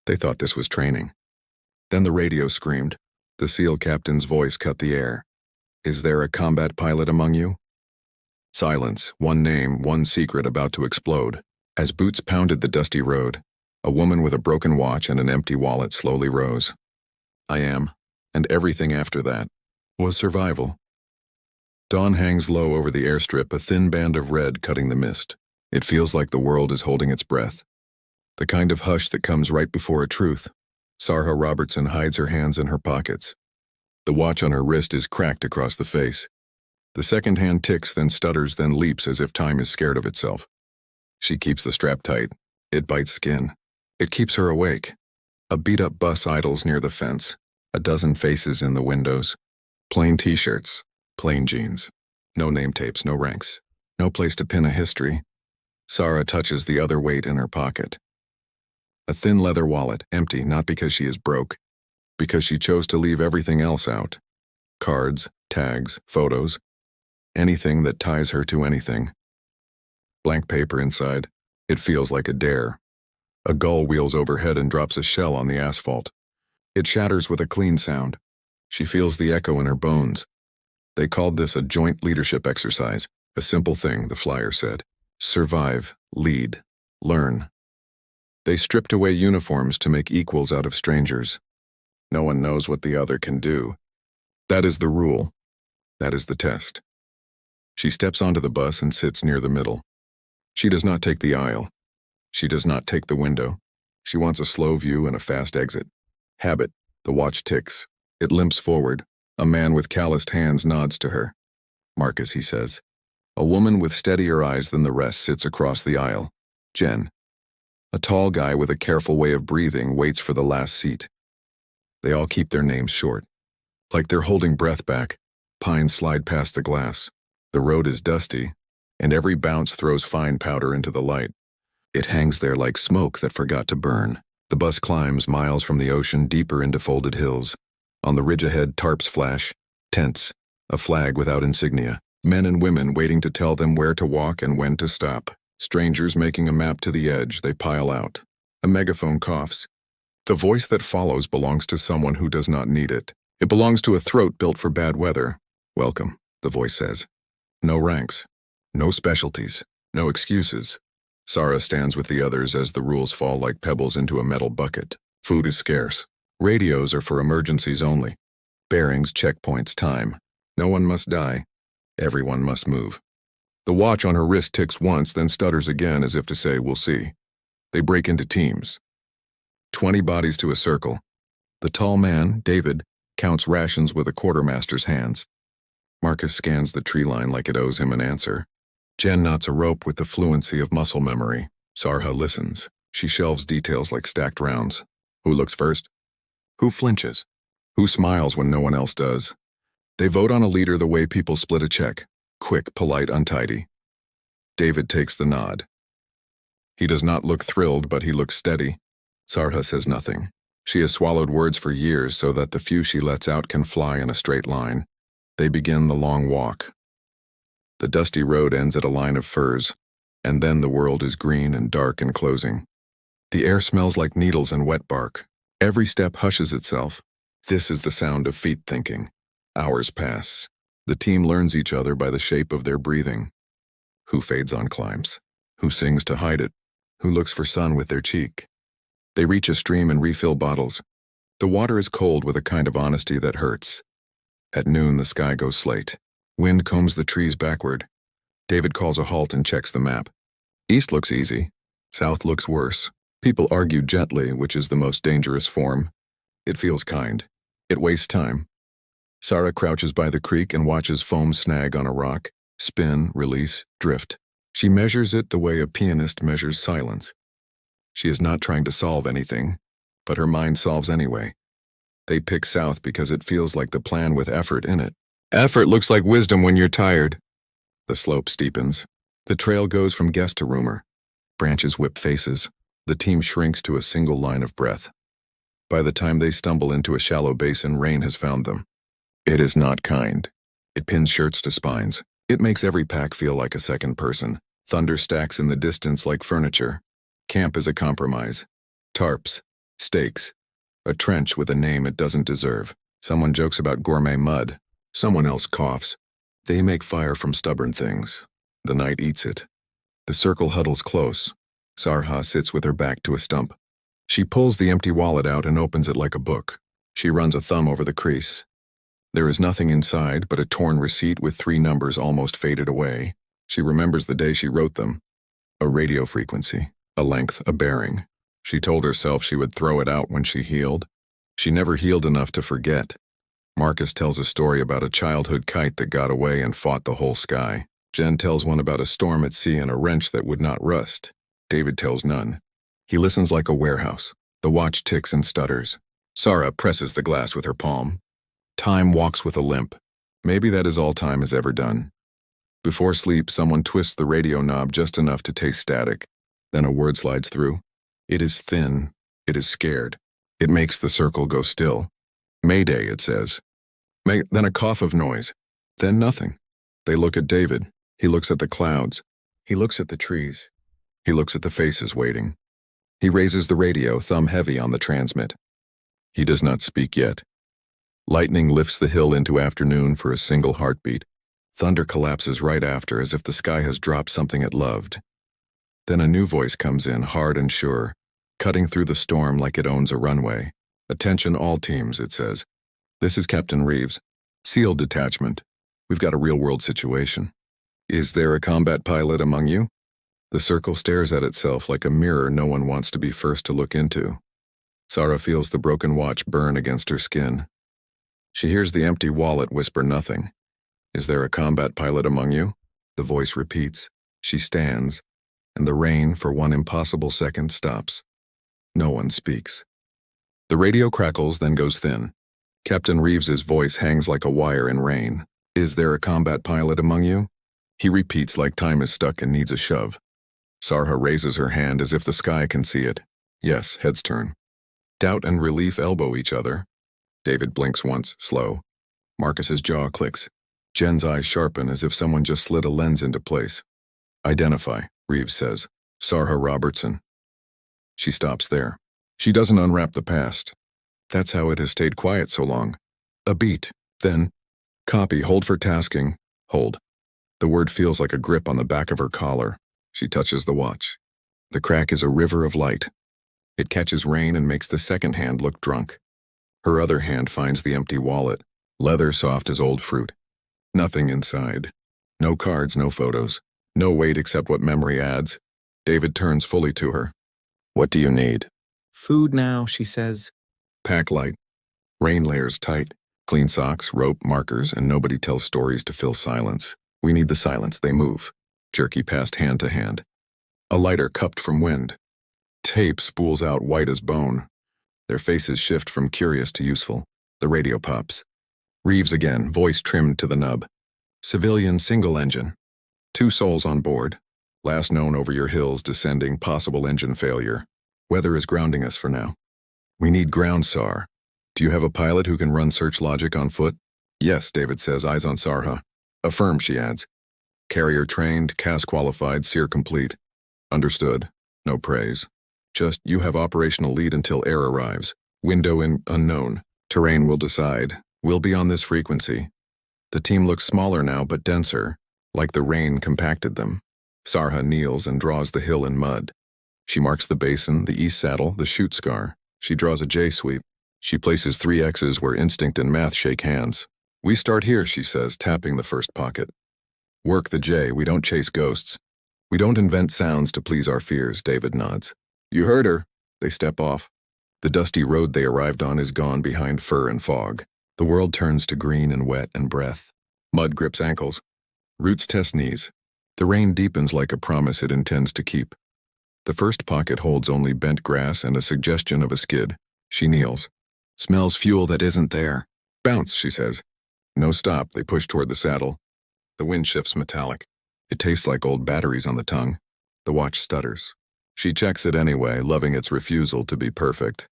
They thought this was training. Then the radio screamed. The SEAL captain's voice cut the air. "Is there a combat pilot among you?" Silence, one name, one secret about to explode. As boots pounded the dusty road, a woman with a broken watch and an empty wallet slowly rose. "I am," and everything after that was survival. Dawn hangs low over the airstrip, a thin band of red cutting the mist. It feels like the world is holding its breath. The kind of hush that comes right before a truth. Sarha Robertson hides her hands in her pockets. The watch on her wrist is cracked across the face. The second hand ticks, then stutters, then leaps as if time is scared of itself. She keeps the strap tight. It bites skin. It keeps her awake. A beat-up bus idles near the fence. A dozen faces in the windows. Plain t-shirts. Plain jeans. No name tapes, no ranks. No place to pin a history. Sarha touches the other weight in her pocket. A thin leather wallet, empty, not because she is broke, because she chose to leave everything else out. Cards, tags, photos. Anything that ties her to anything. Blank paper inside. It feels like a dare. A gull wheels overhead and drops a shell on the asphalt. It shatters with a clean sound. She feels the echo in her bones. They called this a joint leadership exercise. A simple thing, the flyer said. Survive, lead, learn. They stripped away uniforms to make equals out of strangers. No one knows what the other can do. That is the rule. That is the test. She steps onto the bus and sits near the middle. She does not take the aisle. She does not take the window. She wants a slow view and a fast exit. Habit. The watch ticks. It limps forward. A man with calloused hands nods to her. "Marcus," he says. A woman with steadier eyes than the rest sits across the aisle. Jen. A tall guy with a careful way of breathing waits for the last seat. They all keep their names short. Like they're holding breath back, pines slide past the glass. The road is dusty, and every bounce throws fine powder into the light. It hangs there like smoke that forgot to burn. The bus climbs miles from the ocean deeper into folded hills. On the ridge ahead, tarps flash, tents, a flag without insignia. Men and women waiting to tell them where to walk and when to stop. Strangers making a map to the edge, they pile out. A megaphone coughs. The voice that follows belongs to someone who does not need it. It belongs to a throat built for bad weather. "Welcome," the voice says. No ranks. No specialties. No excuses. Sarha stands with the others as the rules fall like pebbles into a metal bucket. Food is scarce. Radios are for emergencies only. Bearings, checkpoints, time. No one must die. Everyone must move. The watch on her wrist ticks once, then stutters again as if to say, "We'll see." They break into teams. 20 bodies to a circle. The tall man, David, counts rations with a quartermaster's hands. Marcus scans the tree line like it owes him an answer. Jen knots a rope with the fluency of muscle memory. Sarha listens. She shelves details like stacked rounds. Who looks first? Who flinches? Who smiles when no one else does? They vote on a leader the way people split a check. Quick, polite, untidy. David takes the nod. He does not look thrilled, but he looks steady. Sarha says nothing. She has swallowed words for years so that the few she lets out can fly in a straight line. They begin the long walk. The dusty road ends at a line of firs, and then the world is green and dark and closing. The air smells like needles and wet bark. Every step hushes itself. This is the sound of feet thinking. Hours pass. The team learns each other by the shape of their breathing. Who fades on climbs? Who sings to hide it? Who looks for sun with their cheek? They reach a stream and refill bottles. The water is cold with a kind of honesty that hurts. At noon, the sky goes slate. Wind combs the trees backward. David calls a halt and checks the map. East looks easy. South looks worse. People argue gently, which is the most dangerous form. It feels kind. It wastes time. Sarha crouches by the creek and watches foam snag on a rock, spin, release, drift. She measures it the way a pianist measures silence. She is not trying to solve anything, but her mind solves anyway. They pick south because it feels like the plan with effort in it. Effort looks like wisdom when you're tired. The slope steepens. The trail goes from guess to rumor. Branches whip faces. The team shrinks to a single line of breath. By the time they stumble into a shallow basin, rain has found them. It is not kind. It pins shirts to spines. It makes every pack feel like a second person. Thunder stacks in the distance like furniture. Camp is a compromise. Tarps. Stakes. A trench with a name it doesn't deserve. Someone jokes about gourmet mud. Someone else coughs. They make fire from stubborn things. The night eats it. The circle huddles close. Sarha sits with her back to a stump. She pulls the empty wallet out and opens it like a book. She runs a thumb over the crease. There is nothing inside but a torn receipt with 3 numbers almost faded away. She remembers the day she wrote them. A radio frequency, a length, a bearing. She told herself she would throw it out when she healed. She never healed enough to forget. Marcus tells a story about a childhood kite that got away and fought the whole sky. Jen tells one about a storm at sea and a wrench that would not rust. David tells none. He listens like a warehouse. The watch ticks and stutters. Sarha presses the glass with her palm. Time walks with a limp. Maybe that is all time has ever done. Before sleep, someone twists the radio knob just enough to taste static. Then a word slides through. It is thin. It is scared. It makes the circle go still. Mayday, it says. Then a cough of noise. Then nothing. They look at David. He looks at the clouds. He looks at the trees. He looks at the faces waiting. He raises the radio, thumb heavy on the transmit. He does not speak yet. Lightning lifts the hill into afternoon for a single heartbeat. Thunder collapses right after, as if the sky has dropped something it loved. Then a new voice comes in, hard and sure, cutting through the storm like it owns a runway. Attention all teams, it says. This is Captain Reeves. SEAL detachment. We've got a real-world situation. Is there a combat pilot among you? The circle stares at itself like a mirror no one wants to be first to look into. Sarha feels the broken watch burn against her skin. She hears the empty wallet whisper nothing. Is there a combat pilot among you? The voice repeats. She stands, and the rain, for one impossible second, stops. No one speaks. The radio crackles, then goes thin. Captain Reeves's voice hangs like a wire in rain. Is there a combat pilot among you? He repeats like time is stuck and needs a shove. Sarha raises her hand as if the sky can see it. Yes, heads turn. Doubt and relief elbow each other. David blinks once, slow. Marcus's jaw clicks. Jen's eyes sharpen as if someone just slid a lens into place. Identify, Reeves says. Sarha Robertson. She stops there. She doesn't unwrap the past. That's how it has stayed quiet so long. A beat. Then, copy, hold for tasking. Hold. The word feels like a grip on the back of her collar. She touches the watch. The crack is a river of light. It catches rain and makes the second hand look drunk. Her other hand finds the empty wallet, leather soft as old fruit. Nothing inside. No cards, no photos. No weight except what memory adds. David turns fully to her. What do you need? Food now, she says. Pack light. Rain layers tight. Clean socks, rope, markers, and nobody tells stories to fill silence. We need the silence, they move. Jerky passed hand to hand. A lighter cupped from wind. Tape spools out white as bone. Their faces shift from curious to useful. The radio pops. Reeves again, voice trimmed to the nub. Civilian single engine. 2 souls on board. Last known over your hills, descending, possible engine failure. Weather is grounding us for now. We need ground, Sar. Do you have a pilot who can run search logic on foot? Yes, David says, eyes on Sarha. Affirm, she adds. Carrier trained, CAS qualified, SEER complete. Understood. No praise. Just, you have operational lead until air arrives. Window in unknown. Terrain will decide. We'll be on this frequency. The team looks smaller now, but denser, like the rain compacted them. Sarha kneels and draws the hill in mud. She marks the basin, the east saddle, the chute scar. She draws a J sweep. She places 3 X's where instinct and math shake hands. We start here, she says, tapping the first pocket. Work the J, we don't chase ghosts. We don't invent sounds to please our fears, David nods. You heard her. They step off. The dusty road they arrived on is gone behind fur and fog. The world turns to green and wet and breath. Mud grips ankles. Roots test knees. The rain deepens like a promise it intends to keep. The first pocket holds only bent grass and a suggestion of a skid. She kneels. Smells fuel that isn't there. Bounce, she says. No stop, they push toward the saddle. The wind shifts metallic. It tastes like old batteries on the tongue. The watch stutters. She checks it anyway, loving its refusal to be perfect.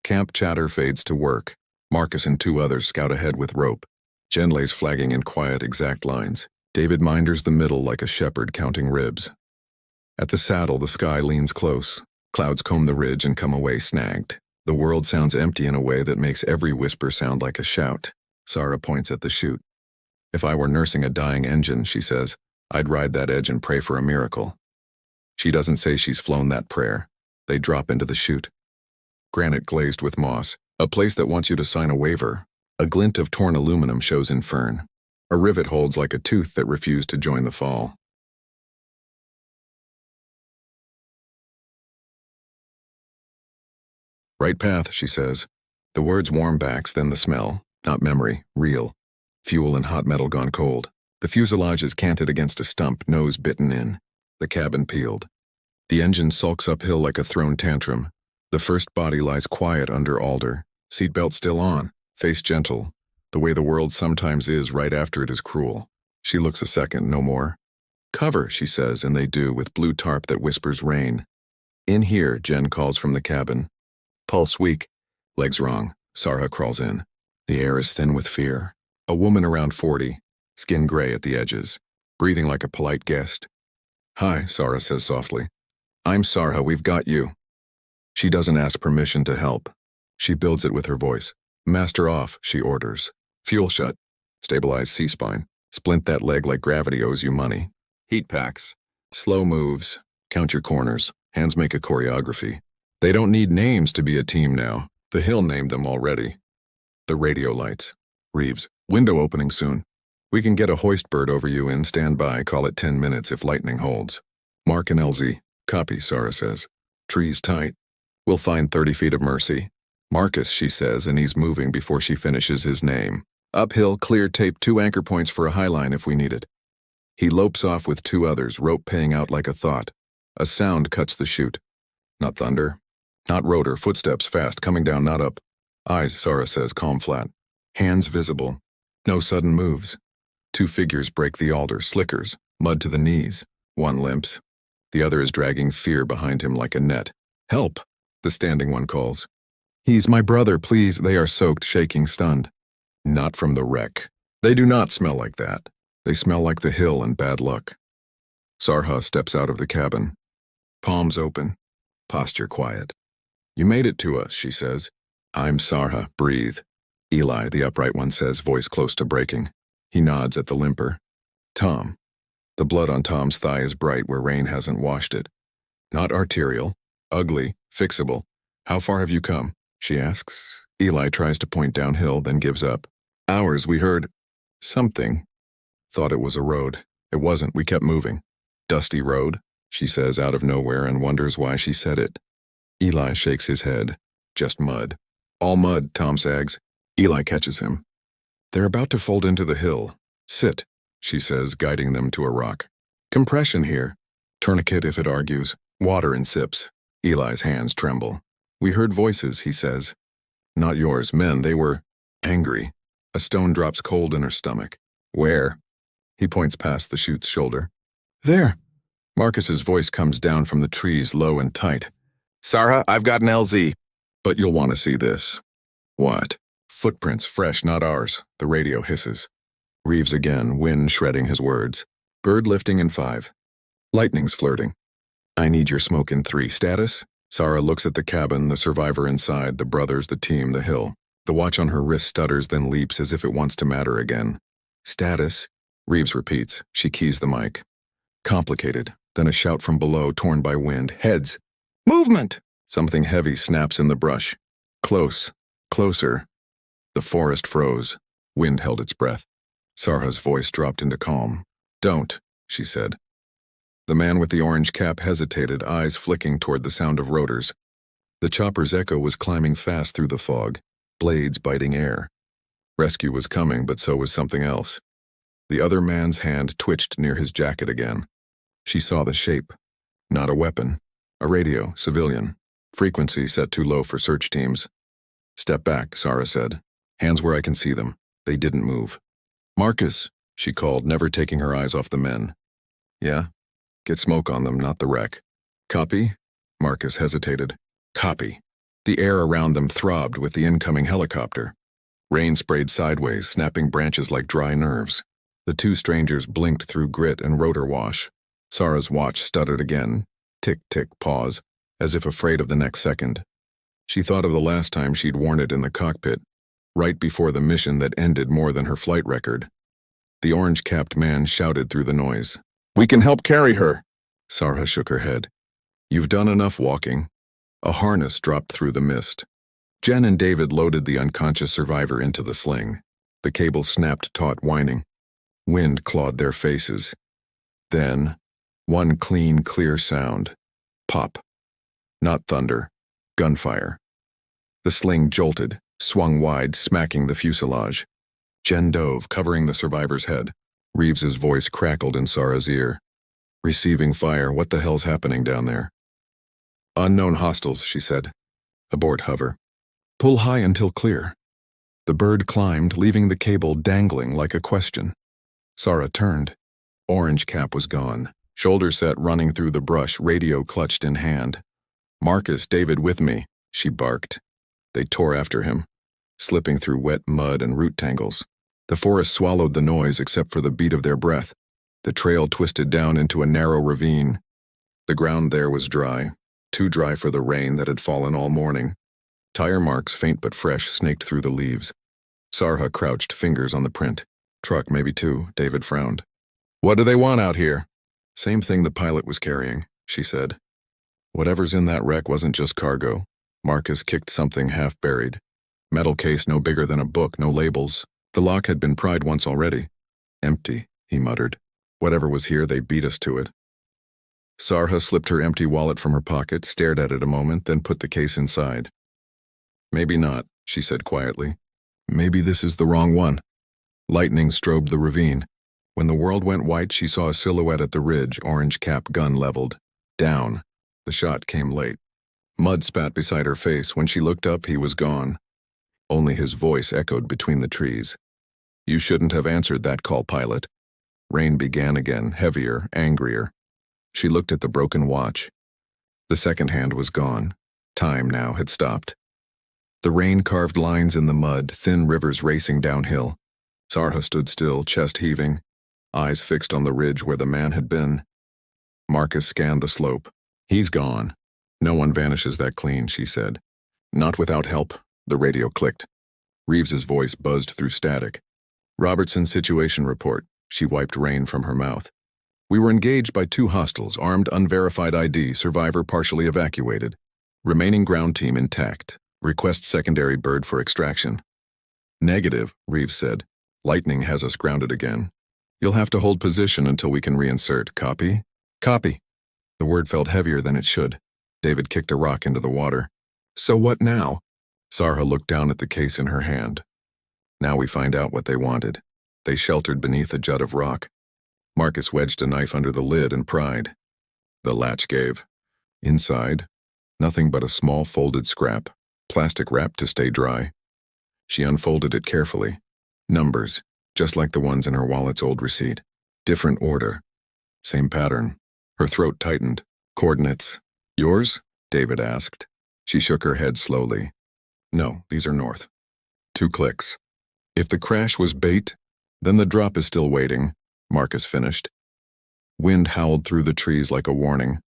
Camp chatter fades to work. Marcus and 2 others scout ahead with rope. Jen lays flagging in quiet, exact lines. David minders the middle like a shepherd counting ribs. At the saddle, the sky leans close. Clouds comb the ridge and come away snagged. The world sounds empty in a way that makes every whisper sound like a shout. Sarha points at the chute. If I were nursing a dying engine, she says, I'd ride that edge and pray for a miracle. She doesn't say she's flown that prayer. They drop into the chute. Granite glazed with moss, a place that wants you to sign a waiver. A glint of torn aluminum shows in fern. A rivet holds like a tooth that refused to join the fall. Right path, she says. The words warm backs, then the smell. Not memory, real. Fuel and hot metal gone cold. The fuselage is canted against a stump, nose bitten in. The cabin peeled. The engine sulks uphill like a thrown tantrum. The first body lies quiet under alder. Seatbelt still on, face gentle. The way the world sometimes is right after it is cruel. She looks a second, no more. Cover, she says, and they do, with blue tarp that whispers rain. In here, Jen calls from the cabin. Pulse weak. Legs wrong. Sarha crawls in. The air is thin with fear. A woman around 40, skin gray at the edges, breathing like a polite guest. Hi, Sarha says softly. I'm Sarha, we've got you. She doesn't ask permission to help. She builds it with her voice. Master off, she orders. Fuel shut. Stabilize C-spine. Splint that leg like gravity owes you money. Heat packs. Slow moves. Count your corners. Hands make a choreography. They don't need names to be a team now. The hill named them already. The radio lights. Reeves. Window opening soon. We can get a hoist bird over you in standby, call it 10 minutes if lightning holds. Mark and LZ. Copy, Sarha says. Trees tight. We'll find 30 feet of mercy. Marcus, she says, and he's moving before she finishes his name. Uphill, clear tape 2 anchor points for a high line if we need it. He lopes off with 2 others, rope paying out like a thought. A sound cuts the chute. Not thunder. Not rotor, footsteps fast, coming down, not up. Eyes, Sarha says, calm flat. Hands visible. No sudden moves. 2 figures break the alder, slickers, mud to the knees. One limps. The other is dragging fear behind him like a net. Help, the standing one calls. He's my brother, please. They are soaked, shaking, stunned. Not from the wreck. They do not smell like that. They smell like the hill and bad luck. Sarha steps out of the cabin. Palms open. Posture quiet. You made it to us, she says. I'm Sarha, breathe. Eli, the upright one, says, voice close to breaking. He nods at the limper. Tom. The blood on Tom's thigh is bright where rain hasn't washed it. Not arterial. Ugly. Fixable. How far have you come? She asks. Eli tries to point downhill, then gives up. Hours, we heard. Something. Thought it was a road. It wasn't, we kept moving. Dusty road, she says out of nowhere and wonders why she said it. Eli shakes his head. Just mud. All mud, Tom sags. Eli catches him. They're about to fold into the hill. Sit, she says, guiding them to a rock. Compression here. Tourniquet if it argues. Water in sips. Eli's hands tremble. We heard voices, he says. Not yours, men, they were angry. A stone drops cold in her stomach. Where? He points past the chute's shoulder. There. Marcus's voice comes down from the trees, low and tight. Sarha, I've got an LZ. But you'll want to see this. What? Footprints, fresh, not ours. The radio hisses. Reeves again, wind shredding his words. Bird lifting in 5. Lightning's flirting. I need your smoke in 3. Status? Sarha looks at the cabin, the survivor inside, the brothers, the team, the hill. The watch on her wrist stutters, then leaps as if it wants to matter again. Status? Reeves repeats. She keys the mic. Complicated. Then a shout from below, torn by wind. Heads. Movement! Something heavy snaps in the brush. Close. Closer. The forest froze. Wind held its breath. Sarha's voice dropped into calm. Don't, she said. The man with the orange cap hesitated, eyes flicking toward the sound of rotors. The chopper's echo was climbing fast through the fog, blades biting air. Rescue was coming, but so was something else. The other man's hand twitched near his jacket again. She saw the shape. Not a weapon. A radio, civilian. Frequency set too low for search teams. Step back, Sarha said. Hands where I can see them. They didn't move. Marcus, she called, never taking her eyes off the men. Yeah? Get smoke on them, not the wreck. Copy? Marcus hesitated. Copy. The air around them throbbed with the incoming helicopter. Rain sprayed sideways, snapping branches like dry nerves. The 2 strangers blinked through grit and rotor wash. Sarha's watch stuttered again. Tick, tick, pause, as if afraid of the next second. She thought of the last time she'd worn it in the cockpit, right before the mission that ended more than her flight record. The orange-capped man shouted through the noise. "We can help carry her!" Sarha shook her head. "You've done enough walking." A harness dropped through the mist. Jen and David loaded the unconscious survivor into the sling. The cable snapped taut, whining. Wind clawed their faces. Then, one clean, clear sound. Pop. Not thunder. Gunfire. The sling jolted, swung wide, smacking the fuselage. Jen dove, covering the survivor's head. Reeves's voice crackled in Sarah's ear. "Receiving fire, what the hell's happening down there?" "Unknown hostiles," she said. "Abort hover. Pull high until clear." The bird climbed, leaving the cable dangling like a question. Sarah turned. Orange Cap was gone. Shoulder set running through the brush, radio clutched in hand. "Marcus, David with me," she barked. They tore after him, slipping through wet mud and root tangles. The forest swallowed the noise except for the beat of their breath. The trail twisted down into a narrow ravine. The ground there was dry, too dry for the rain that had fallen all morning. Tire marks, faint but fresh, snaked through the leaves. Sarha crouched, fingers on the print. "Truck, maybe two," David frowned. "What do they want out here?" "Same thing the pilot was carrying," she said. "Whatever's in that wreck wasn't just cargo." Marcus kicked something half-buried. Metal case no bigger than a book, no labels. The lock had been pried once already. "Empty," he muttered. "Whatever was here, they beat us to it." Sarha slipped her empty wallet from her pocket, stared at it a moment, then put the case inside. "Maybe not," she said quietly. "Maybe this is the wrong one." Lightning strobed the ravine. When the world went white, she saw a silhouette at the ridge, orange cap, gun leveled. Down. The shot came late. Mud spat beside her face. When she looked up, he was gone. Only his voice echoed between the trees. "You shouldn't have answered that call, pilot." Rain began again, heavier, angrier. She looked at the broken watch. The second hand was gone. Time now had stopped. The rain carved lines in the mud, thin rivers racing downhill. Sarha stood still, chest heaving, eyes fixed on the ridge where the man had been. Marcus scanned the slope. "He's gone." "No one vanishes that clean," she said. "Not without help." The radio clicked. Reeves's voice buzzed through static. "Robertson's situation report." She wiped rain from her mouth. "We were engaged by two hostiles, armed, unverified ID, survivor partially evacuated. Remaining ground team intact. Request secondary bird for extraction." "Negative," Reeves said. "Lightning has us grounded again. You'll have to hold position until we can reinsert. Copy?" "Copy." The word felt heavier than it should. David kicked a rock into the water. "So what now?" Sarha looked down at the case in her hand. "Now we find out what they wanted." They sheltered beneath a jut of rock. Marcus wedged a knife under the lid and pried. The latch gave. Inside, nothing but a small folded scrap, plastic wrap to stay dry. She unfolded it carefully. Numbers, just like the ones in her wallet's old receipt. Different order. Same pattern. Her throat tightened. "Coordinates. Yours?" David asked. She shook her head slowly. "No, these are north." 2 clicks. "If the crash was bait, then the drop is still waiting," Marcus finished. Wind howled through the trees like a warning.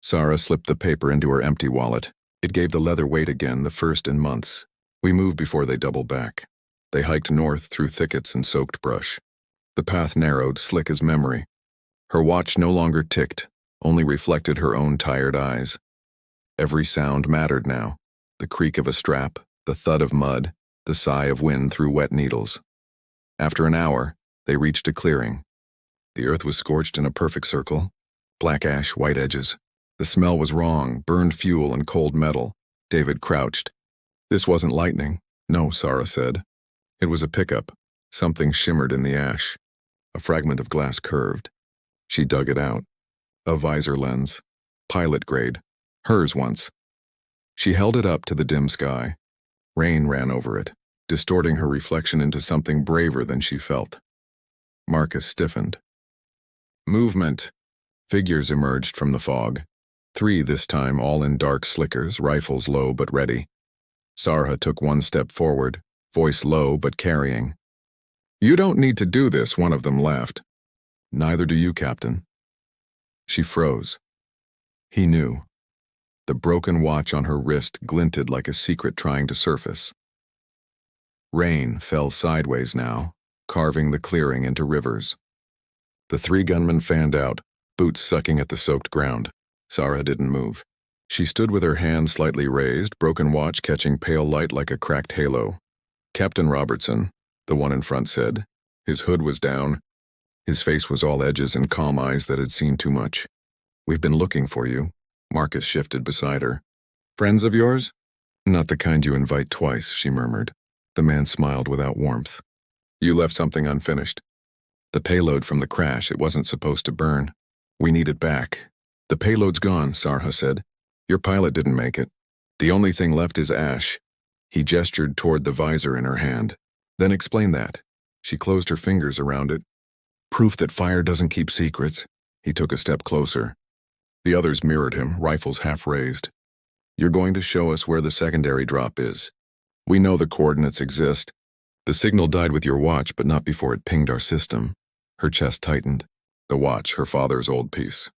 Sarah slipped the paper into her empty wallet. It gave the leather weight again, the first in months. "We moved before they doubled back." They hiked north through thickets and soaked brush. The path narrowed, slick as memory. Her watch no longer ticked, only reflected her own tired eyes. Every sound mattered now. The creak of a strap, the thud of mud, the sigh of wind through wet needles. After an hour, they reached a clearing. The earth was scorched in a perfect circle. Black ash, white edges. The smell was wrong, burned fuel and cold metal. David crouched. "This wasn't lightning." "No," Sarah said. It was a pickup. Something shimmered in the ash. A fragment of glass curved. She dug it out. A visor lens. Pilot grade. Hers once. She held it up to the dim sky. Rain ran over it, distorting her reflection into something braver than she felt. Marcus stiffened. Movement. Figures emerged from the fog. 3 this time, all in dark slickers, rifles low but ready. Sarha took 1 step forward, voice low but carrying. "You don't need to do this," one of them laughed. "Neither do you, Captain." She froze. He knew. The broken watch on her wrist glinted like a secret trying to surface. Rain fell sideways now, carving the clearing into rivers. The 3 gunmen fanned out, boots sucking at the soaked ground. Sarha didn't move. She stood with her hand slightly raised, broken watch catching pale light like a cracked halo. Captain Robertson, the one in front said. His hood was down. His face was all edges and calm eyes that had seen too much. We've been looking for you. Marcus shifted beside her. Friends of yours? Not the kind you invite twice, she murmured. The man smiled without warmth. You left something unfinished. The payload from the crash, it wasn't supposed to burn. We need it back. The payload's gone, Sarha said. Your pilot didn't make it. The only thing left is ash. He gestured toward the visor in her hand. Then explain that. She closed her fingers around it. Proof that fire doesn't keep secrets. He took a step closer. The others mirrored him, rifles half raised. You're going to show us where the secondary drop is. We know the coordinates exist. The signal died with your watch, but not before it pinged our system. Her chest tightened. The watch, her father's old piece.